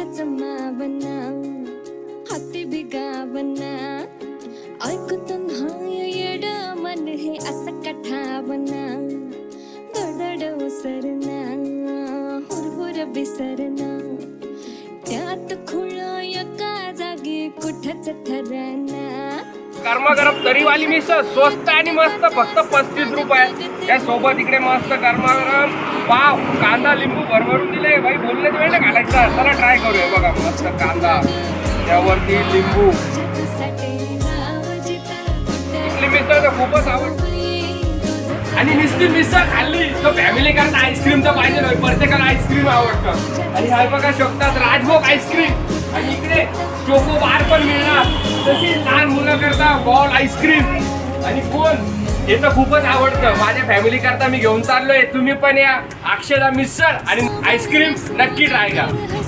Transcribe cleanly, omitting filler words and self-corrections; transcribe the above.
जमावना हाती बिगावना ऐकून हाय येड मन हे असं कठावना दडड उसरना हुरहुर बिसरना त्यात खुळा एका जागी कुठच ठरना गरमागरम तरीवाली मिसळ स्वस्त आणि मस्त फक्त 35 रुपये. त्यासोबत इकडे मस्त गरमागरम पाव कांदा लिंबू भरभरून दिले. भाई बोलण्याची वेळ नाही घालायचा. चला ट्राय करूया. बघा मस्त कांदा त्यावरती लिंबू. इथली मिसळ तर खूपच आवडते आणि नुसती मिसळ खाल्ली तर फॅमिली करता आईस्क्रीम तर पाहिजे नाही. प्रत्येकाला आईस्क्रीम आवडतं आणि हा बघा शकतात राजभोग आईस्क्रीम आणि इकडे चोको बार पण मिळणार. तशी लहान मुलं करता बॉल आईस्क्रीम आणि कोण हे तर खूपच आवडतं. माझ्या फॅमिली करता मी घेऊन चाललोय. तुम्ही पण या अक्षदा मिसळ आणि आईस्क्रीम नक्की ट्राय करा.